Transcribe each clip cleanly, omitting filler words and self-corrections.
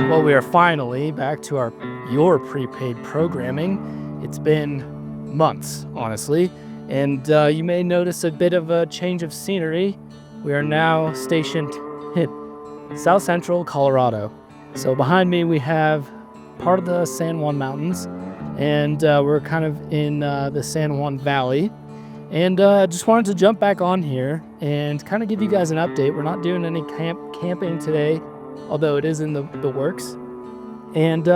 Well, we are finally back to your prepaid programming. It's been months, honestly, and you may notice a bit of a change of scenery. We are now stationed in South Central Colorado. So behind me we have part of the San Juan Mountains, and we're kind of in the San Juan Valley. And just wanted to jump back on here and kind of give you guys an update. We're not doing any camping today, although it is in the works. And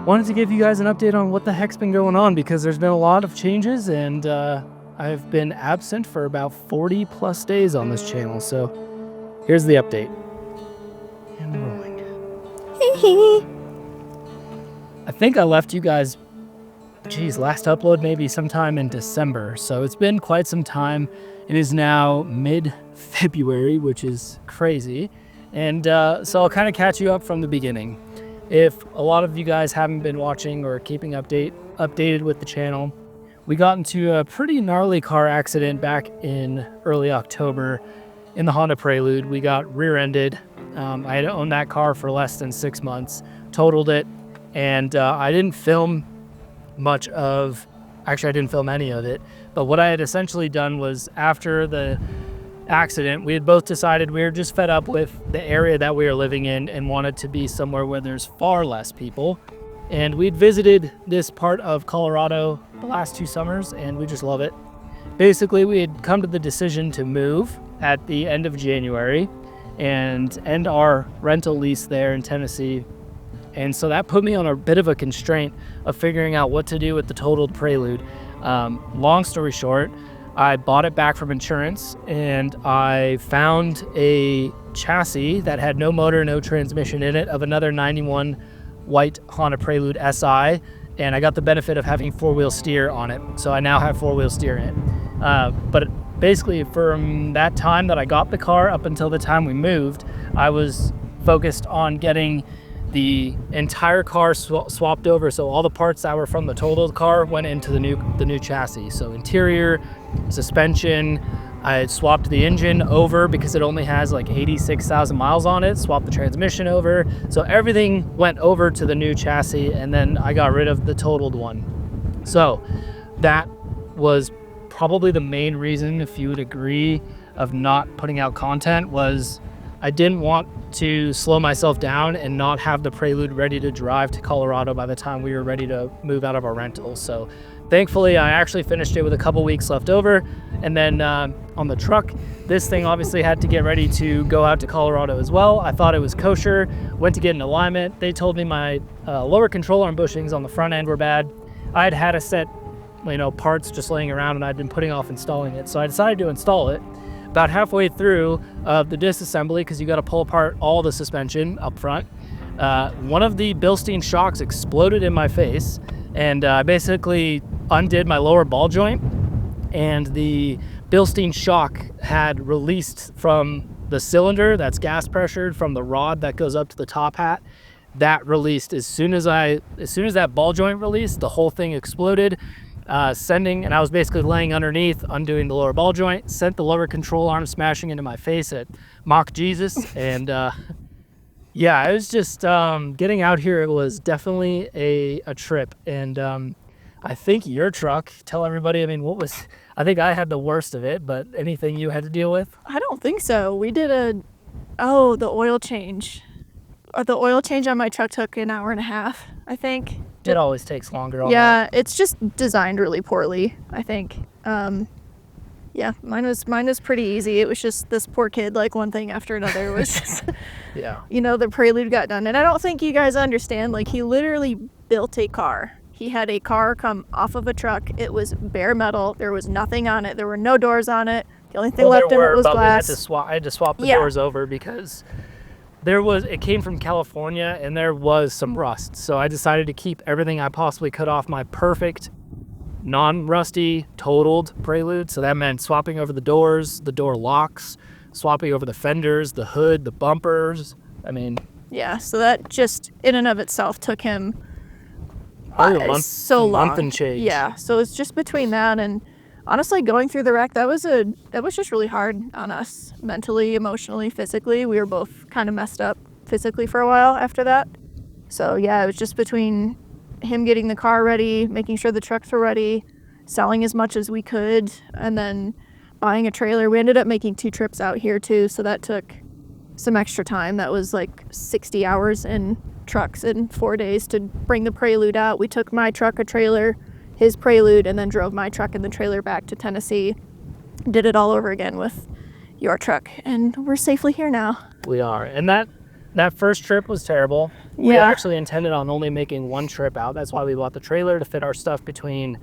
wanted to give you guys an update on what the heck's been going on, because there's been a lot of changes, and I've been absent for about 40 plus days on this channel. So here's the update. And rolling. I think I left you guys, last upload maybe sometime in December. So it's been quite some time. It is now mid-February, which is crazy. And so I'll kind of catch you up from the beginning. If a lot of you guys haven't been watching or keeping updated with the channel, we got into a pretty gnarly car accident back in early October in the Honda Prelude. We got rear-ended. I had owned that car for less than 6 months, totaled it, and I didn't film I didn't film any of it. But what I had essentially done was, after the accident, we had both decided we were just fed up with the area that we were living in and wanted to be somewhere where there's far less people. And we'd visited this part of Colorado the last 2 summers, and we just love it. Basically, we had come to the decision to move at the end of January and end our rental lease there in Tennessee. And so that put me on a bit of a constraint of figuring out what to do with the totaled Prelude. Long story short, I bought it back from insurance, and I found a chassis that had no motor, no transmission in it, of another 91 white Honda Prelude SI, and I got the benefit of having 4-wheel steer on it. So I now have 4-wheel steer in it. But basically, from that time that I got the car up until the time we moved, I was focused on getting the entire car swapped over. So all the parts that were from the totaled car went into the new chassis. So interior, suspension, I had swapped the engine over because it only has like 86,000 miles on it, swapped the transmission over. So everything went over to the new chassis, and then I got rid of the totaled one. So that was probably the main reason, if you would agree, of not putting out content. Was I didn't want to slow myself down and not have the Prelude ready to drive to Colorado by the time we were ready to move out of our rental. So thankfully, I actually finished it with a couple weeks left over. And then on the truck, this thing obviously had to get ready to go out to Colorado as well. I thought it was kosher, went to get an alignment. They told me my lower control arm bushings on the front end were bad. I had a set, parts just laying around, and I'd been putting off installing it. So I decided to install it. About halfway through the disassembly, because you got to pull apart all the suspension up front, one of the Bilstein shocks exploded in my face, and I basically undid my lower ball joint, and the Bilstein shock had released from the cylinder that's gas pressured from the rod that goes up to the top hat. That released as soon as that ball joint released, the whole thing exploded. And I was basically laying underneath, undoing the lower ball joint, sent the lower control arm smashing into my face at Mach Jesus. And yeah, it was just getting out here. It was definitely a trip. And I think your truck, tell everybody, I think I had the worst of it, but anything you had to deal with? I don't think so. We did the oil change. The oil change on my truck took an hour and a half. I think. It always takes longer. On Yeah, it's just designed really poorly, I think. Yeah, mine was pretty easy. It was just this poor kid, like one thing after another was just, Yeah. you know, the prelude got done. And I don't think you guys understand, like he literally built a car. He had a car come off of a truck. It was bare metal. There was nothing on it. There were no doors on it. The only thing left in it was glass. I had to swap the doors over because it came from California and there was some rust. So I decided to keep everything I possibly could off my perfect non-rusty totaled Prelude. So that meant swapping over the doors, the door locks, swapping over the fenders, the hood, the bumpers. I mean, yeah, so that just in and of itself took him probably a month, so long. month and change. Yeah, so it's just between that and honestly going through the wreck, that was just really hard on us mentally, emotionally, physically. We were both kind of messed up physically for a while after that. So yeah, it was just between him getting the car ready, making sure the trucks were ready, selling as much as we could, and then buying a trailer. We ended up making 2 trips out here too, so that took some extra time. That was like 60 hours in trucks in 4 days to bring the Prelude out. We took my truck, a trailer, his Prelude, and then drove my truck and the trailer back to Tennessee. Did it all over again with your truck, and we're safely here now. We are. And that first trip was terrible. Yeah. We actually intended on only making 1 trip out. That's why we bought the trailer, to fit our stuff between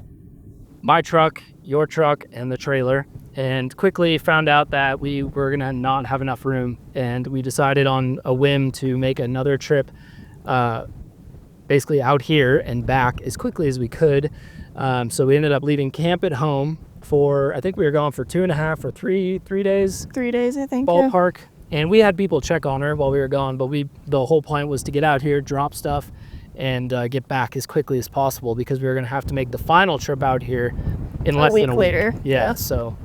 my truck, your truck, and the trailer. And quickly found out that we were going to not have enough room. And we decided on a whim to make another trip basically out here and back as quickly as we could. So we ended up leaving camp at home for, I think we were gone for 2.5 or 3 days. 3 days, I think. Ballpark. Yeah. And we had people check on her while we were gone, but the whole point was to get out here, drop stuff, and get back as quickly as possible because we were going to have to make the final trip out here in less than a week later. Yeah. So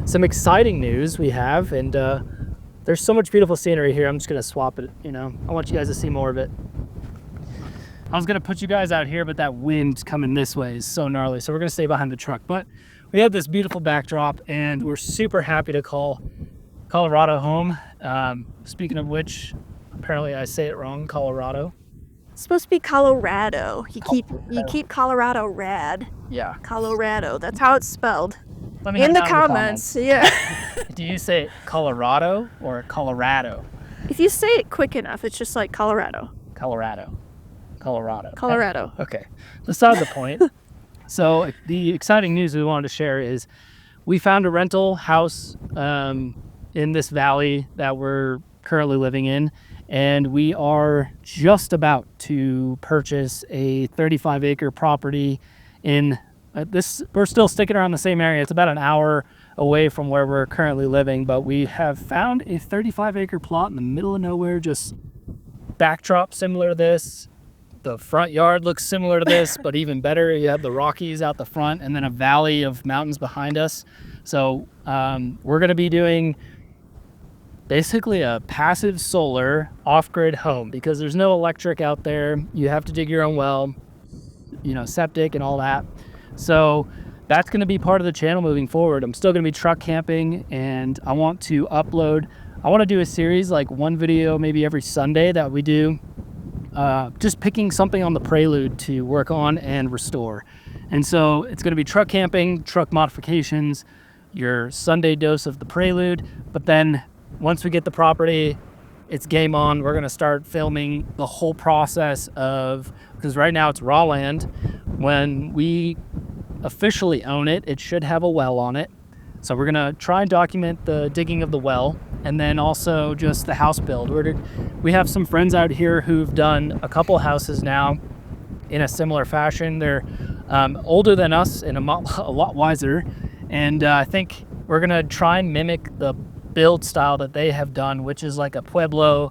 some exciting news we have, and there's so much beautiful scenery here. I'm just going to swap it, I want you guys to see more of it. I was going to put you guys out here, but that wind coming this way is so gnarly, so we're going to stay behind the truck. But we have this beautiful backdrop, and we're super happy to call Colorado home. Speaking of which, apparently I say it wrong, Colorado. It's supposed to be Colorado. You keep Colorado rad. Yeah. Colorado. That's how it's spelled. Let me in know the comments. Yeah. Do you say Colorado or Colorado? If you say it quick enough, it's just like Colorado. Colorado. Okay. Beside the point. So the exciting news we wanted to share is we found a rental house in this valley that we're currently living in, and we are just about to purchase a 35-acre property in this. We're still sticking around the same area. It's about an hour away from where we're currently living, but we have found a 35-acre plot in the middle of nowhere, just backdrop similar to this. The front yard looks similar to this, but even better. You have the Rockies out the front and then a valley of mountains behind us. So we're going to be doing basically a passive solar off-grid home because there's no electric out there. You have to dig your own well, septic and all that. So that's going to be part of the channel moving forward. I'm still going to be truck camping, and I want to do a series, like 1 video maybe every Sunday that we do, just picking something on the Prelude to work on and restore. And so it's going to be truck camping, truck modifications, your Sunday dose of the Prelude. But then once we get the property, it's game on. We're going to start filming the whole process because right now it's raw land. When we officially own it, it should have a well on it. So we're going to try and document the digging of the well, and then also just the house build. We have some friends out here who've done a couple houses now in a similar fashion. They're older than us and a lot wiser. And I think we're going to try and mimic the build style that they have done, which is like a Pueblo,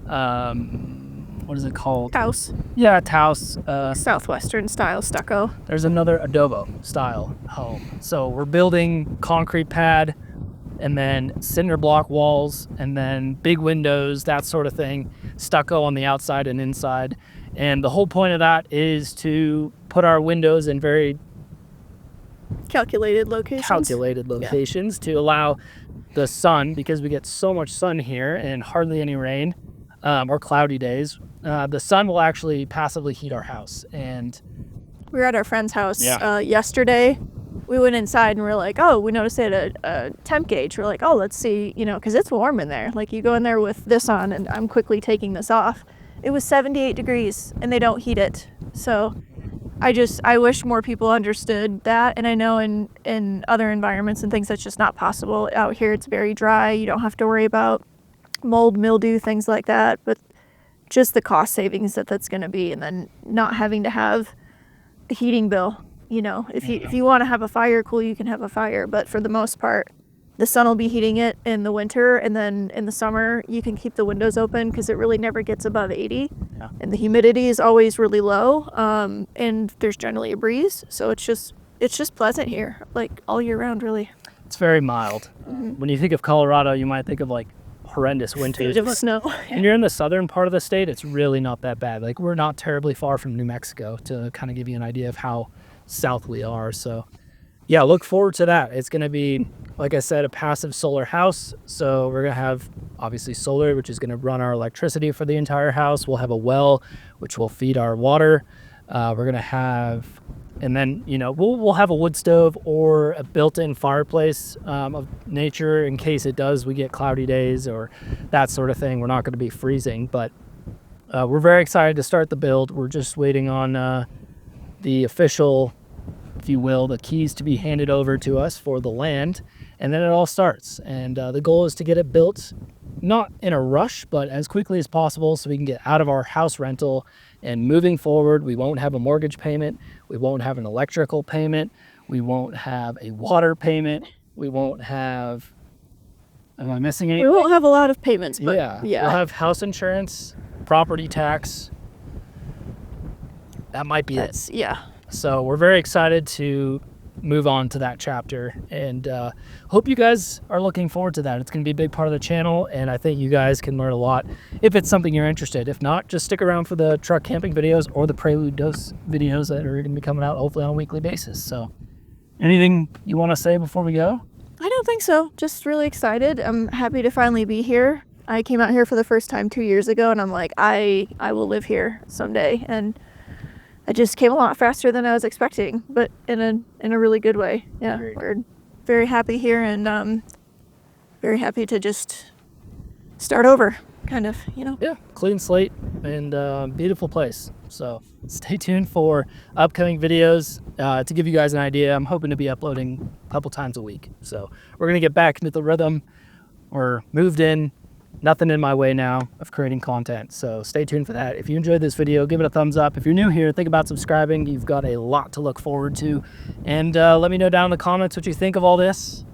what is it called? Taos. Yeah, Taos. Southwestern style stucco. There's another adobo style home. So we're building concrete pad and then cinder block walls and then big windows, that sort of thing, stucco on the outside and inside. And the whole point of that is to put our windows in very calculated locations to allow the sun, because we get so much sun here and hardly any rain or cloudy days, the sun will actually passively heat our house. And We were at our friend's house Yeah. yesterday. We went inside and we're like, oh, we noticed they had a temp gauge. We're like, oh, let's see, because it's warm in there. Like, you go in there with this on, and I'm quickly taking this off. It was 78 degrees, and they don't heat it. So I wish more people understood that. And I know in other environments and things, that's just not possible. Out here, it's very dry. You don't have to worry about mold, mildew, things like that. But just the cost savings that's going to be, and then not having to have a heating bill. If you want to have a fire, cool, you can have a fire. But for the most part, the sun will be heating it in the winter, and then in the summer, you can keep the windows open because it really never gets above 80. Yeah. And the humidity is always really low, and there's generally a breeze. So it's just pleasant here, like all year round, really. it's very mild. When you think of Colorado, you might think of like horrendous winters. Of but snow. when you're in the southern part of the state, it's really not that bad. Like, we're not terribly far from New Mexico, to kind of give you an idea of how south we are. So yeah, look forward to that. It's going to be, like I said, a passive solar house. So we're going to have obviously solar, which is going to run our electricity for the entire house. We'll have a well, which will feed our water. We're going to have, and then, we'll have a wood stove or a built-in fireplace of nature in case we get cloudy days or that sort of thing. We're not going to be freezing, but we're very excited to start the build. We're just waiting on the official, if you will, the keys to be handed over to us for the land, and then it all starts. And the goal is to get it built, not in a rush, but as quickly as possible so we can get out of our house rental. And moving forward, we won't have a mortgage payment, we won't have an electrical payment, we won't have a water payment, we won't have, am I missing anything? We won't have a lot of payments, but Yeah. yeah. We'll have house insurance, property tax. That might be it. Yeah. So we're very excited to move on to that chapter, and hope you guys are looking forward to that. It's going to be a big part of the channel, and I think you guys can learn a lot if it's something you're interested. If not, just stick around for the truck camping videos or the Prelude Dose videos that are going to be coming out hopefully on a weekly basis. So anything you want to say before we go? I don't think so. Just really excited. I'm happy to finally be here. I came out here for the first time 2 years ago, and I'm like, I will live here someday. And it just came a lot faster than I was expecting, but in a really good way. Yeah, Agreed. we're very happy here, and very happy to just start over, kind of. Yeah, clean slate and beautiful place. So stay tuned for upcoming videos. To give you guys an idea, I'm hoping to be uploading a couple times a week. So we're going to get back into the rhythm. We're moved in. Nothing in my way now of creating content. So stay tuned for that. If you enjoyed this video, give it a thumbs up. If you're new here, think about subscribing. You've got a lot to look forward to. And let me know down in the comments what you think of all this.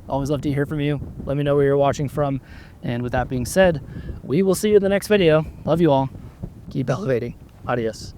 Always love to hear from you. Let me know where you're watching from. And with that being said, we will see you in the next video. Love you all. Keep elevating. Adios.